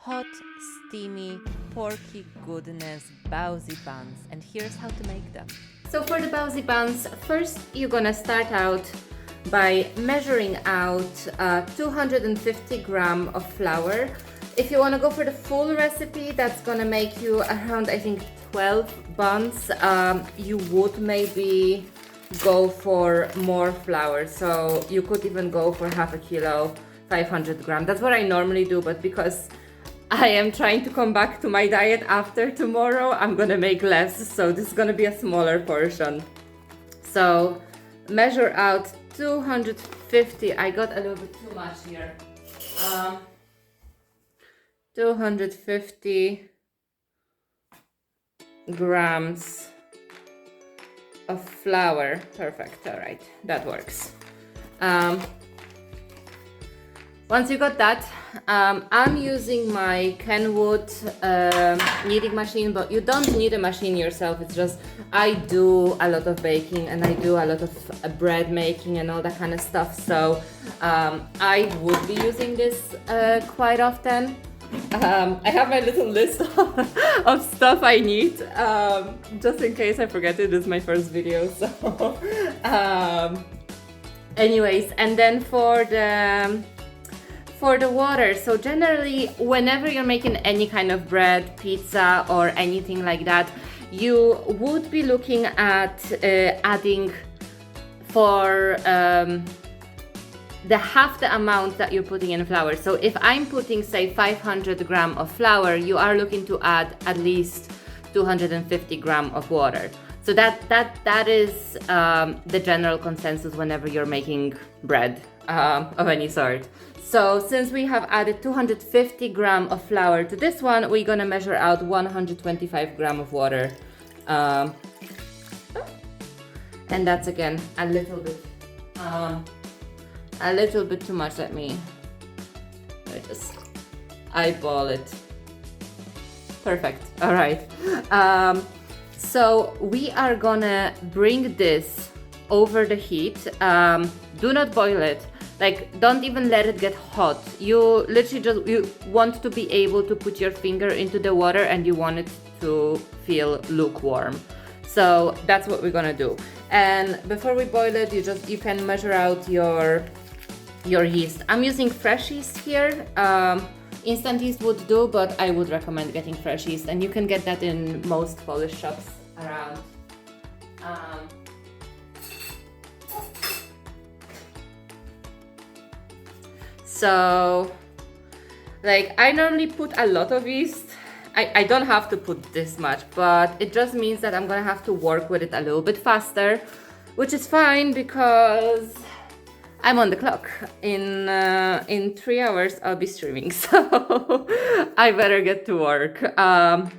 hot, steamy, porky goodness Baozi buns, and here's how to make them. So for the Baozi buns, first you're gonna start out by measuring out 250 gram of flour. If you wanna go for the full recipe, that's gonna make you around, I think, 12 buns. You would maybe go for more flour, so you could even go for half a kilo, 500 gram. That's what I normally do, but because I am trying to come back to my diet after tomorrow, I'm gonna make less, so this is gonna be a smaller portion. So measure out 250, I got a little bit too much here. 250 grams of flour. Perfect, all right, that works. Once you got that, I'm using my Kenwood kneading machine, but you don't need a machine yourself. It's just, I do a lot of baking and I do a lot of bread making and all that kind of stuff. So I would be using this quite often. I have my little list of stuff I need, just in case I forget it. This is my first video, so anyways, and then for the water, so generally whenever you're making any kind of bread, pizza or anything like that, you would be looking at adding for the half the amount that you're putting in flour. So if I'm putting, say, 500 gram of flour, you are looking to add at least 250 gram of water. So that is the general consensus whenever you're making bread of any sort. So since we have added 250 gram of flour to this one, we're gonna measure out 125 gram of water. And that's again a little bit too much. Let me just eyeball it. Perfect, all right. So we are gonna bring this over the heat. Do not boil it. Like, don't even let it get hot. You literally you want to be able to put your finger into the water and you want it to feel lukewarm. So that's what we're gonna do. And before we boil it, you can measure out your yeast. I'm using fresh yeast here. Instant yeast would do, but I would recommend getting fresh yeast, and you can get that in most Polish shops around. So, like, I normally put a lot of yeast. I don't have to put this much, but it just means that I'm gonna have to work with it a little bit faster, which is fine because I'm on the clock. In 3 hours I'll be streaming, so I better get to work. All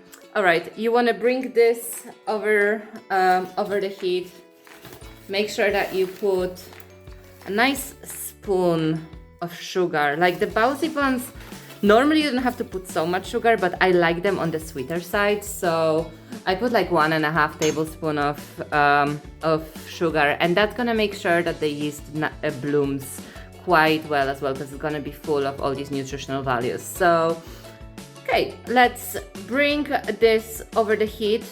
right, you want to bring this over the heat. Make sure that you put a nice spoon of sugar. Like the Baozi buns, normally you don't have to put so much sugar, but I like them on the sweeter side, so I put like 1.5 tablespoons of sugar, and that's gonna make sure that the yeast blooms quite well as well, because it's gonna be full of all these nutritional values. So, okay, let's bring this over the heat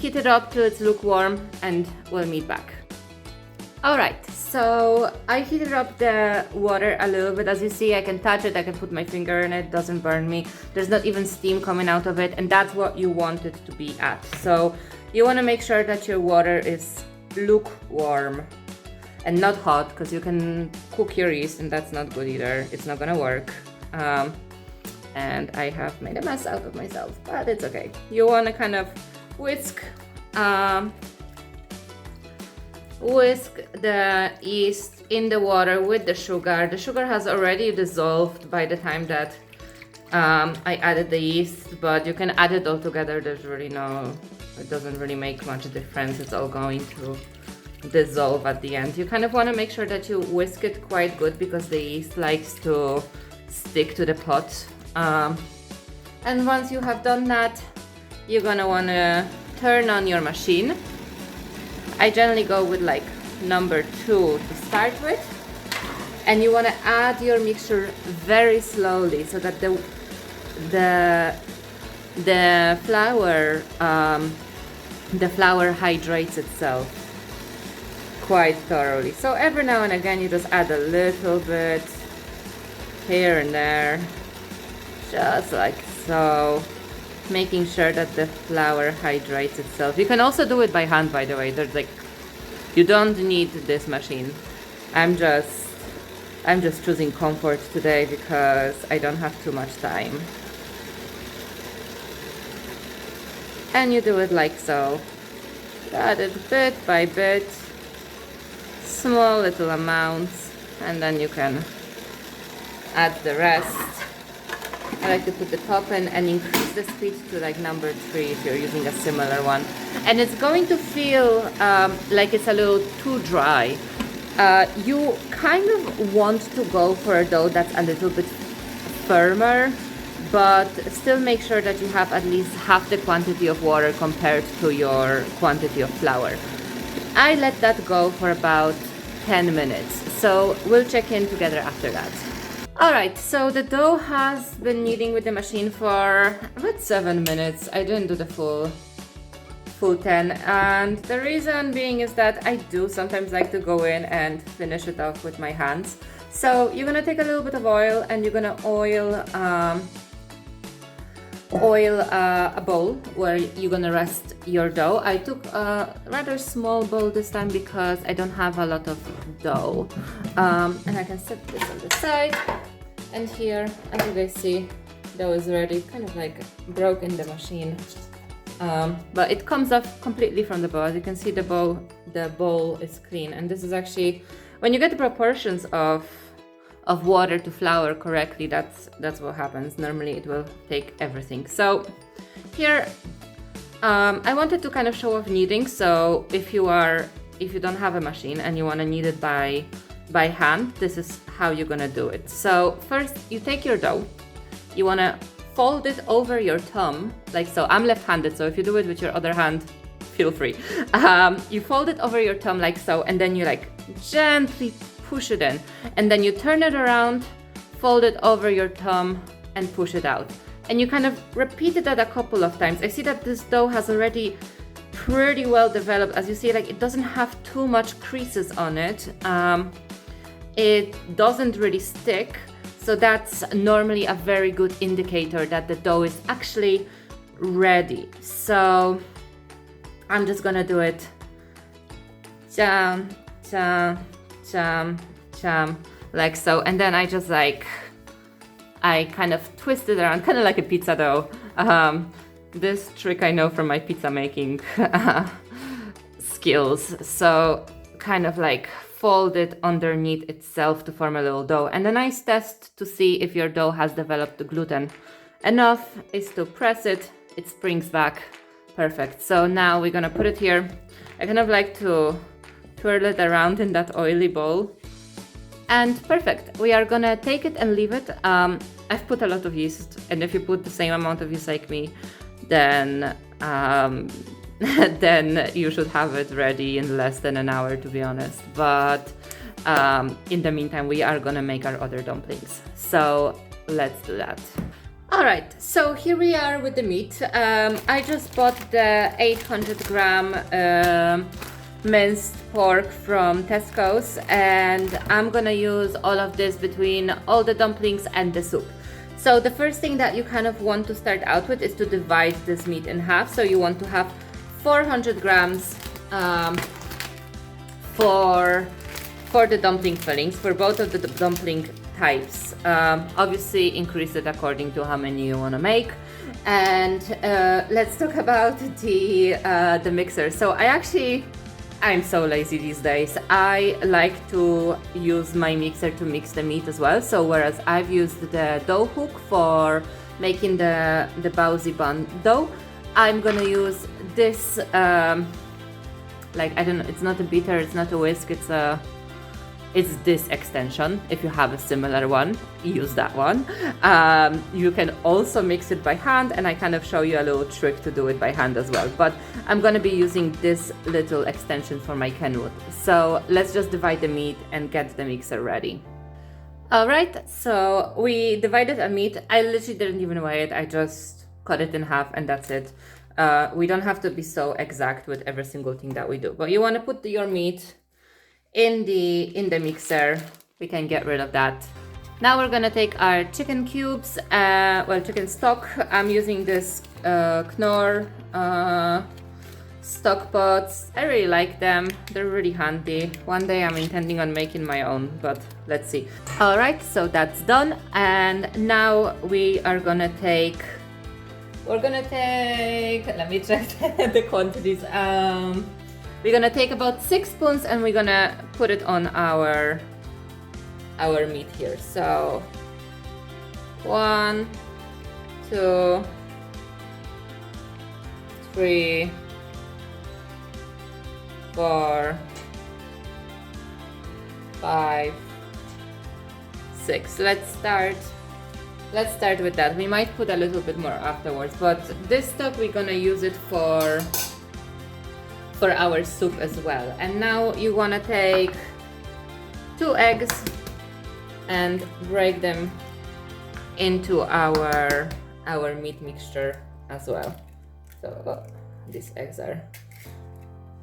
it up till it's lukewarm, and we'll meet back. All right, so I heated up the water a little bit. As you see, I can touch it, I can put my finger in it, doesn't burn me. There's not even steam coming out of it, and that's what you want it to be at. So you want to make sure that your water is lukewarm and not hot, because you can cook your yeast and that's not good either. It's not gonna work. And I have made a mess out of myself, but it's okay. You want to kind of whisk the yeast in the water with the sugar. The sugar has already dissolved by the time that I added the yeast, but you can add it all together. There's really it doesn't really make much difference. It's all going to dissolve at the end. You kind of want to make sure that you whisk it quite good, because the yeast likes to stick to the pot. And once you have done that, you're gonna want to turn on your machine. I generally go with like number 2 to start with, and you want to add your mixture very slowly so that the the the flour the flour hydrates itself quite thoroughly. So every now and again you just add a little bit here and there, just like so, making sure that the flour hydrates itself. You can also do it by hand, by the way. There's like, you don't need this machine. I'm just choosing comfort today because I don't have too much time. And you do it like so. Add it bit by bit, small little amounts, and then you can add the rest. I like to put the top in and increase the speed to like number 3 if you're using a similar one. And it's going to feel like it's a little too dry. You kind of want to go for a dough that's a little bit firmer, but still make sure that you have at least half the quantity of water compared to your quantity of flour. I let that go for about 10 minutes, so we'll check in together after that. Alright, so the dough has been kneading with the machine for about 7 minutes. I didn't do the full 10, and the reason being is that I do sometimes like to go in and finish it off with my hands. So you're gonna take a little bit of oil and you're gonna oil a bowl where you're gonna rest your dough. I took a rather small bowl this time because I don't have a lot of dough. And I can set this on the side. And here, as you guys see, dough is ready, kind of like broke in the machine. But it comes off completely from the bowl. As you can see, the bowl is clean. And this is actually, when you get the proportions of water to flour correctly, that's what happens. Normally it will take everything. So here I wanted to kind of show off kneading. So if you don't have a machine and you want to knead it by hand, this is how you're gonna do it. So first you take your dough, you want to fold it over your thumb like so. I'm left-handed, so if you do it with your other hand, feel free. You fold it over your thumb like so, and then you like gently push it in, and then you turn it around, fold it over your thumb and push it out, and you kind of repeat that a couple of times. I see that this dough has already pretty well developed. As you see, like it doesn't have too much creases on it. It doesn't really stick, so that's normally a very good indicator that the dough is actually ready. So I'm just gonna do it jam, jam, jam, jam, like so, and then I just like, I kind of twist it around, kind of like a pizza dough. This trick I know from my pizza making skills. So kind of like fold it underneath itself to form a little dough. And the nice test to see if your dough has developed the gluten enough is to press it, it springs back. Perfect. So now we're gonna put it here. I kind of like to twirl it around in that oily bowl. And perfect. We are gonna take it and leave it. I've put a lot of yeast, and if you put the same amount of yeast like me, then then you should have it ready in less than an hour, to be honest. But in the meantime, we are gonna make our other dumplings. So let's do that. All right, so here we are with the meat. I just bought the 800 gram minced pork from Tesco's, and I'm gonna use all of this between all the dumplings and the soup. So the first thing that you kind of want to start out with is to divide this meat in half. So you want to have 400 grams for the dumpling fillings, for both of the dumpling types. Obviously increase it according to how many you want to make. And let's talk about the mixer. So I'm so lazy these days. I like to use my mixer to mix the meat as well. So whereas I've used the dough hook for making the Baozi bun dough, I'm gonna use this, like, I don't know, it's not a beater, it's not a whisk, it's this extension. If you have a similar one, use that one. You can also mix it by hand, and I kind of show you a little trick to do it by hand as well. But I'm gonna be using this little extension for my Kenwood. So let's just divide the meat and get the mixer ready. Alright, so we divided a meat. I literally didn't even weigh it. I just cut it in half and that's it. We don't have to be so exact with every single thing that we do. But you want to put your meat in the mixer. We can get rid of that. Now we're gonna take our chicken cubes, chicken stock. I'm using this Knorr stock pots. I really like them. They're really handy. One day I'm intending on making my own, but let's see. All right, so that's done. And now we are gonna take, let me check the quantities. We're gonna take about 6 spoons and we're gonna put it on our meat here. So 1, 2, 3, 4, 5, 6. Let's start with that. We might put a little bit more afterwards, but this stock we're gonna use it for our soup as well. And now you wanna take 2 eggs and break them into our meat mixture as well. So these eggs are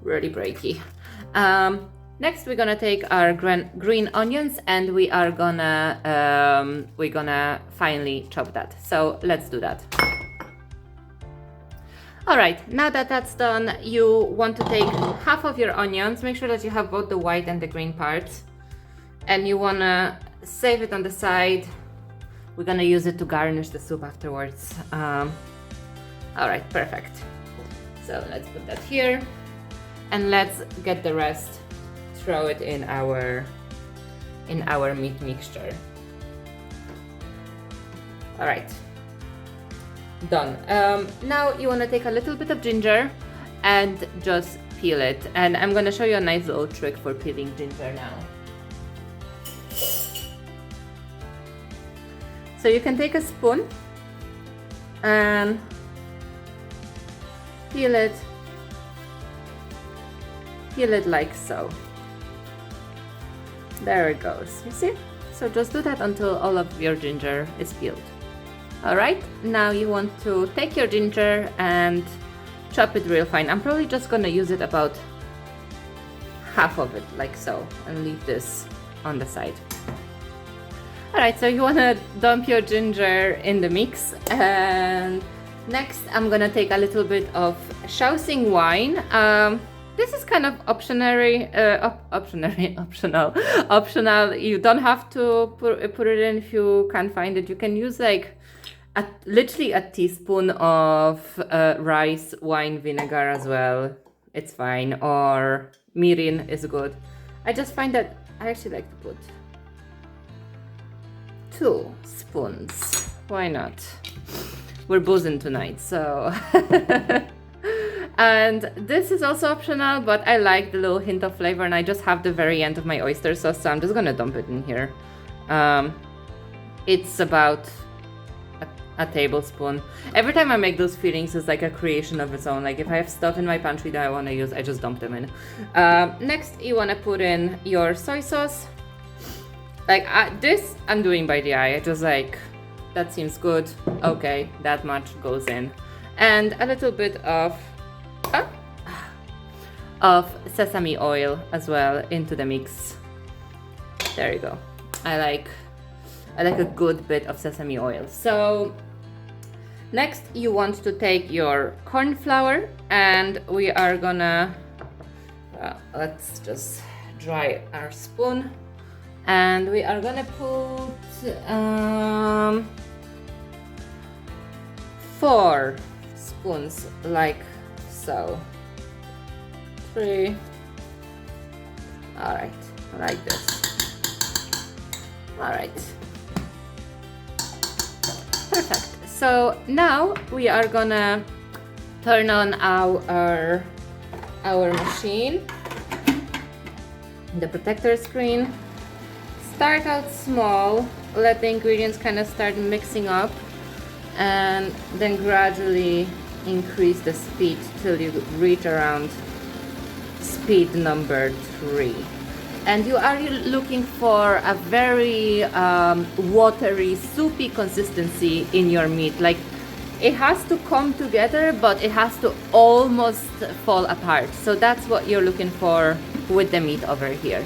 really breaky. Next we're gonna take our green onions and we're gonna finely chop that. So let's do that. Alright, now that that's done, you want to take half of your onions. Make sure that you have both the white and the green parts. And you wanna save it on the side. We're gonna use it to garnish the soup afterwards. Alright, perfect. So let's put that here. And let's get the rest, throw it in our meat mixture. All right, done. Now you want to take a little bit of ginger and just peel it. And I'm going to show you a nice little trick for peeling ginger now. So you can take a spoon and peel it like so. There it goes, you see? So just do that until all of your ginger is peeled. Alright, now you want to take your ginger and chop it real fine. I'm probably just gonna use it about half of it, like so, and leave this on the side. Alright, so you wanna dump your ginger in the mix, and next I'm gonna take a little bit of Shaoxing wine. This is kind of optional. You don't have to put it in if you can't find it. You can use like literally a teaspoon of rice wine vinegar as well. It's fine. Or mirin is good. I just find that I actually like to put 2 spoons. Why not? We're boozing tonight, so. And this is also optional, but I like the little hint of flavor, and I just have the very end of my oyster sauce, so I'm just gonna dump it in here. It's about a tablespoon. Every time I make those fillings, it's like a creation of its own. Like if I have stuff in my pantry that I want to use, I just dump them in. Next, you want to put in your soy sauce. Like this, I'm doing by the eye. I just like, that seems good. Okay, that much goes in. And a little bit of sesame oil as well into the mix. There you go. I like a good bit of sesame oil. So next you want to take your corn flour, and we are gonna let's just dry our spoon, and we are gonna put 4 spoons like so. 3. All right, like this. All right. Perfect. So now we are gonna turn on our machine, the protector screen. Start out small, let the ingredients kind of start mixing up, and then gradually increase the speed till you reach around speed number 3. And you are looking for a very watery, soupy consistency in your meat. Like, it has to come together, but it has to almost fall apart. So that's what you're looking for with the meat over here.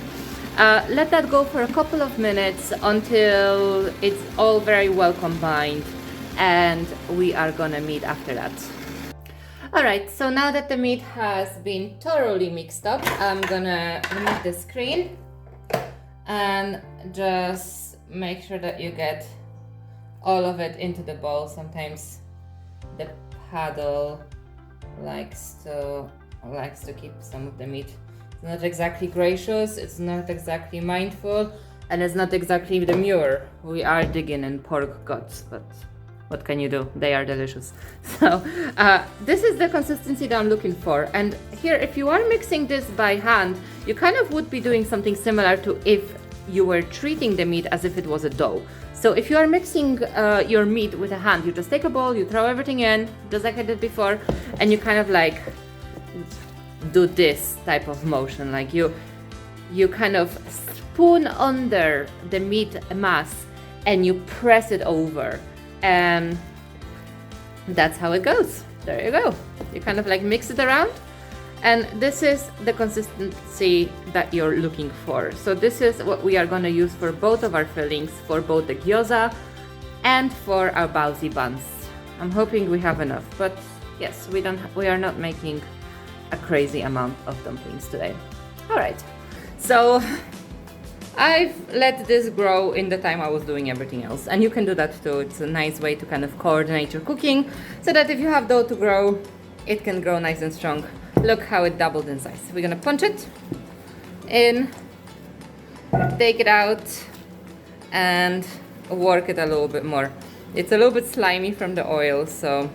Let that go for a couple of minutes until it's all very well combined, and we are gonna meet after that. Alright, so now that the meat has been thoroughly mixed up, I'm gonna remove the screen and just make sure that you get all of it into the bowl. Sometimes the paddle likes to keep some of the meat. It's not exactly gracious, it's not exactly mindful, and it's not exactly demure. We are digging in pork guts, but what can you do? They are delicious. So this is the consistency that I'm looking for. And here, if you are mixing this by hand, you kind of would be doing something similar to if you were treating the meat as if it was a dough. So if you are mixing your meat with a hand, you just take a bowl, you throw everything in, just like I did before, and you kind of like do this type of motion. Like you kind of spoon under the meat mass and you press it over. And that's how it goes. There you go. You kind of like mix it around, and this is the consistency that you're looking for. So this is what we are going to use for both of our fillings, for both the gyoza and for our Baozi buns. I'm hoping we have enough, but yes, we are not making a crazy amount of dumplings today. All right, so I've let this grow in the time I was doing everything else, and you can do that too. It's a nice way to kind of coordinate your cooking so that if you have dough to grow, it can grow nice and strong. Look how it doubled in size. We're gonna punch it in, take it out, and work it a little bit more. It's a little bit slimy from the oil, so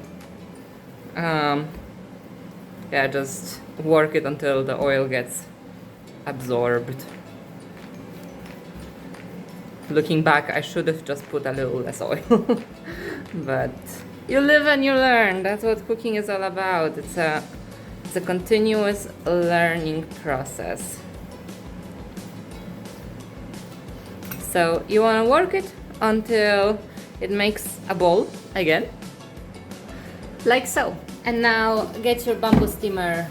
yeah, just work it until the oil gets absorbed. Looking back, I should have just put a little less oil. But you live and you learn. That's what cooking is all about. It's a continuous learning process. So you want to work it until it makes a ball again, like so. And now get your bamboo steamer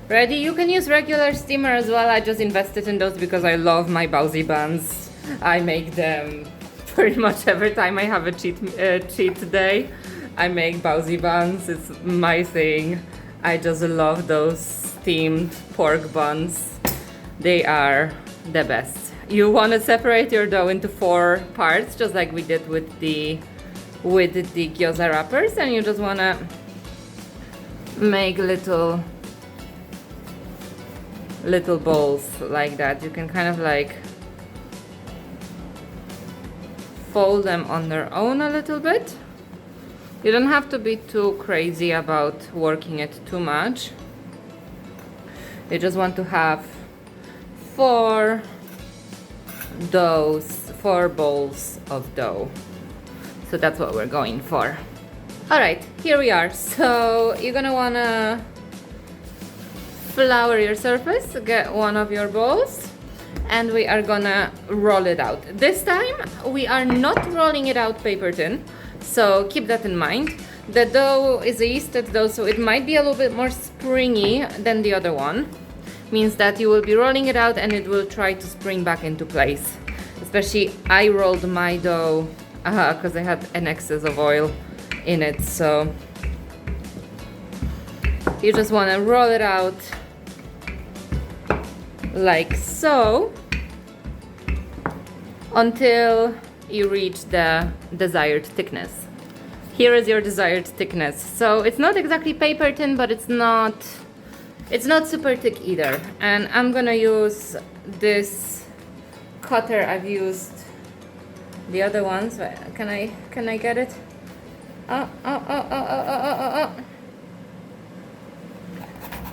ready. You can use regular steamer as well. I just invested in those because I love my Baozi buns. I make them pretty much every time I have a cheat day. I make Baozi buns. It's my thing. I just love those steamed pork buns. They are the best. You want to separate your dough into 4 parts, just like we did with the gyoza wrappers, and you just want to make little balls like that. You can kind of like fold them on their own a little bit. You don't have to be too crazy about working it too much. You just want to have 4 bowls of dough. So that's what we're going for. All right, here we are. So you're gonna wanna flour your surface, get one of your bowls, and we are gonna roll it out. This time we are not rolling it out paper thin, so keep that in mind. The dough is a yeasted dough, so it might be a little bit more springy than the other one. Means that you will be rolling it out and it will try to spring back into place. Especially I rolled my dough because I had an excess of oil in it, so you just want to roll it out like so until you reach the desired thickness. Here is your desired thickness. So it's not exactly paper thin, but it's not super thick either. And I'm gonna use this cutter. I've used the other ones. Can I get it?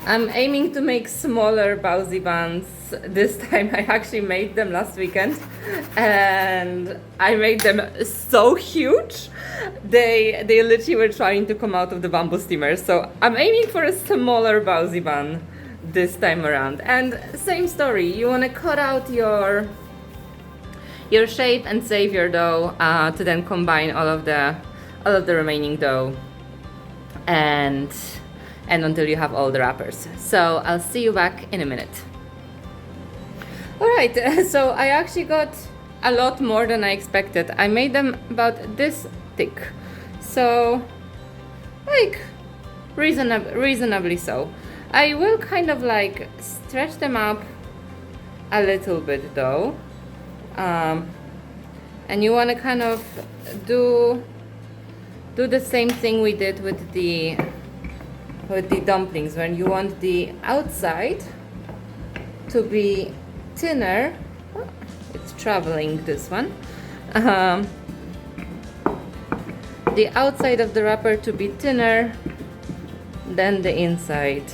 I'm aiming to make smaller Baozi buns this time. I actually made them last weekend and I made them so huge. They literally were trying to come out of the bamboo steamer. So I'm aiming for a smaller Baozi bun this time around. And same story, you want to cut out your shape and save your dough to then combine all of the remaining dough and until you have all the wrappers. So I'll see you back in a minute. Alright, so I actually got a lot more than I expected. I made them about this thick, so like reasonably so. I will kind of like stretch them up a little bit though, and you want to kind of do the same thing we did with the dumplings, when you want the outside to be thinner. Oh, it's traveling, this one. The outside of the wrapper to be thinner than the inside,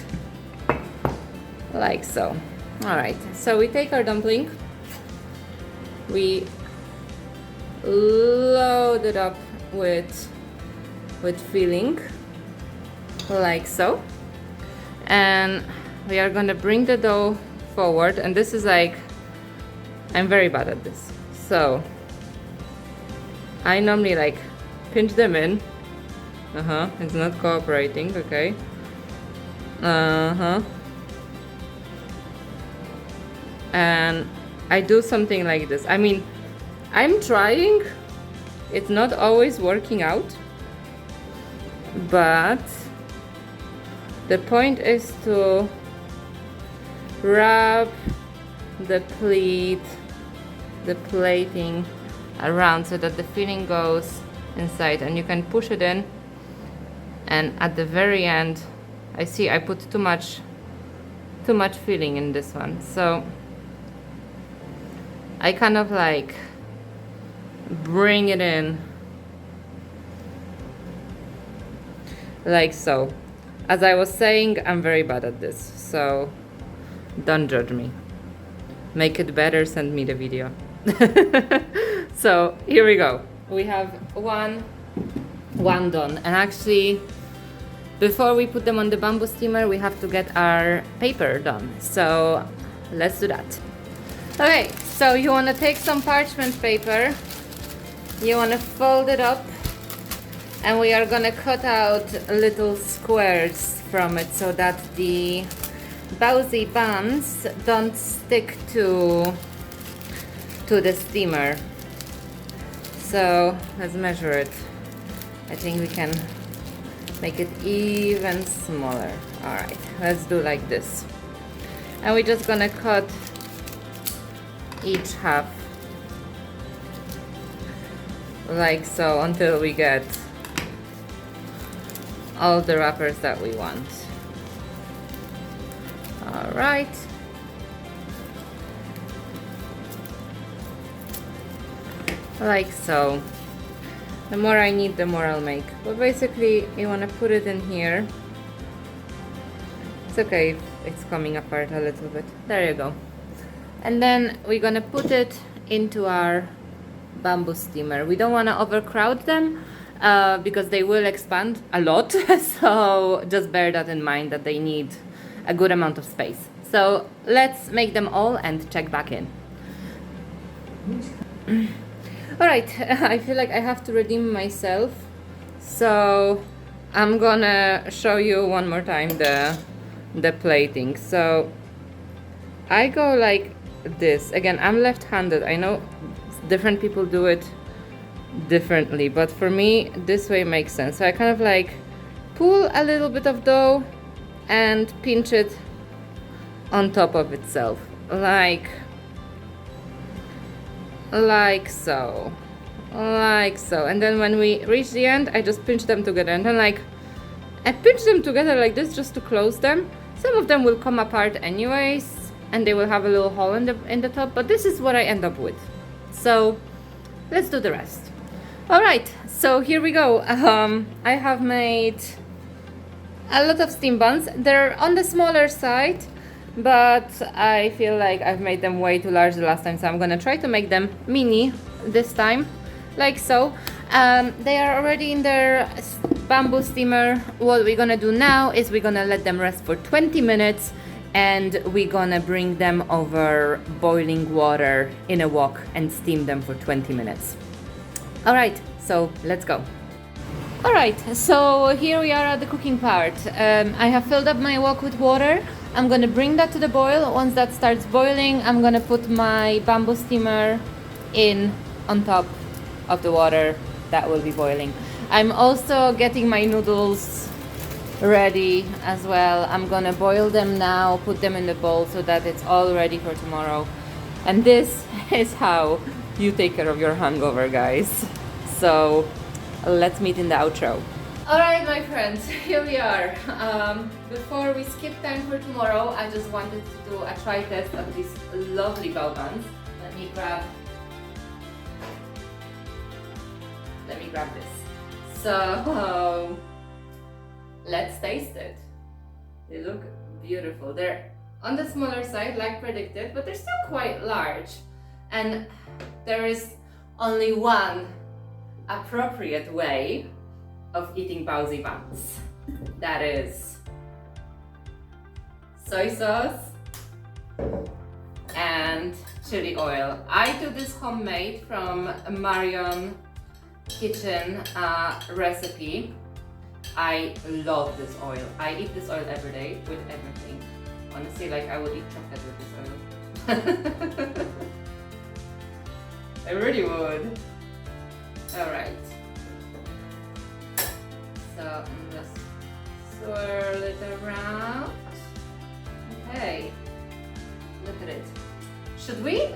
like so. Alright, so we take our dumpling, we load it up with filling, like so, and we are going to bring the dough forward. And this is like, I'm very bad at this, so I normally like pinch them in. It's not cooperating. Okay. And I do something like this. I mean, I'm trying, it's not always working out, but the point is to wrap the plating around so that the filling goes inside, and you can push it in. And at the very end, I see I put too much filling in this one, so I kind of like bring it in like so. As I was saying, I'm very bad at this, so don't judge me. Make it better, send me the video. So here we go. We have one done, and actually before we put them on the bamboo steamer, we have to get our paper done. So let's do that. Okay, so you want to take some parchment paper, you want to fold it up, and we are gonna cut out little squares from it so that the Baozi buns don't stick to the steamer. So let's measure it. I think we can make it even smaller. Alright, let's do like this. And we're just gonna cut each half like so until we get all the wrappers that we want. Alright. Like so. The more I need, the more I'll make. But basically, you want to put it in here. It's okay if it's coming apart a little bit. There you go. And then we're gonna put it into our bamboo steamer. We don't want to overcrowd them because they will expand a lot. So just bear that in mind, that they need a good amount of space. So let's make them all and check back in. Alright, I feel like I have to redeem myself, so I'm gonna show you one more time the plating. So I go like this. Again, I'm left-handed. I know different people do it differently, but for me this way makes sense. So I kind of like pull a little bit of dough and pinch it on top of itself, like so, and then when we reach the end, I just pinch them together, and then like I pinch them together like this just to close them. Some of them will come apart anyways, and they will have a little hole in the top, but this is what I end up with. So let's do the rest. All right, so here we go. I have made a lot of steam buns. They're on the smaller side, but I feel like I've made them way too large the last time, so I'm gonna try to make them mini this time, like so. They are already in their bamboo steamer. What we're gonna do now is we're gonna let them rest for 20 minutes and we're gonna bring them over boiling water in a wok and steam them for 20 minutes. All right, so let's go. All right, so here we are at the cooking part. I have filled up my wok with water. I'm gonna bring that to the boil. Once that starts boiling, I'm gonna put my bamboo steamer in on top of the water that will be boiling. I'm also getting my noodles ready as well. I'm gonna boil them now, put them in the bowl so that it's all ready for tomorrow. And this is how you take care of your hangover, guys. So let's meet in the outro. All right, my friends, here we are. Before we skip time for tomorrow, I just wanted to do a try test of these lovely Bao Buns. Let me grab this. So let's taste it. They look beautiful. They're on the smaller side, like predicted, but they're still quite large. And there is only one appropriate way of eating Baozi buns. That is soy sauce and chili oil. I do this homemade from Marion kitchen recipe. I love this oil. I eat this oil every day with everything. Honestly, like I would eat chocolate with this oil. I really would. Alright. So I'm just swirl it around. Okay. Look at it. Should we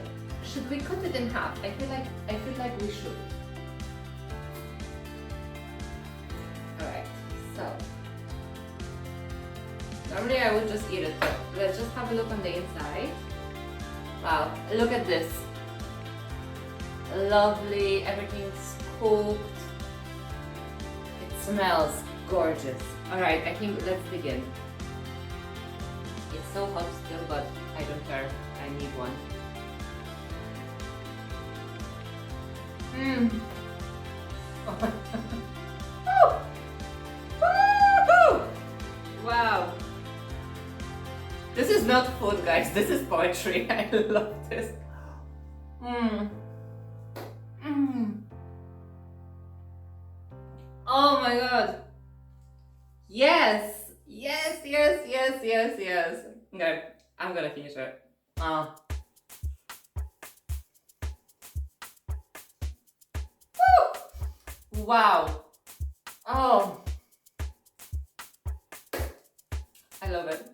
cut it in half? I feel like we should. Alright, so normally I would just eat it, but let's just have a look on the inside. Wow, look at this. Lovely, everything's cooked. It smells gorgeous. Alright, I think let's dig in. It's so hot still, but I don't care. I need one. Wow. This is not food, guys. This is poetry. I love this. Oh my god. Yes. Yes, yes, yes, yes, yes. Okay, I'm gonna finish it. Woo! Wow. Oh. I love it.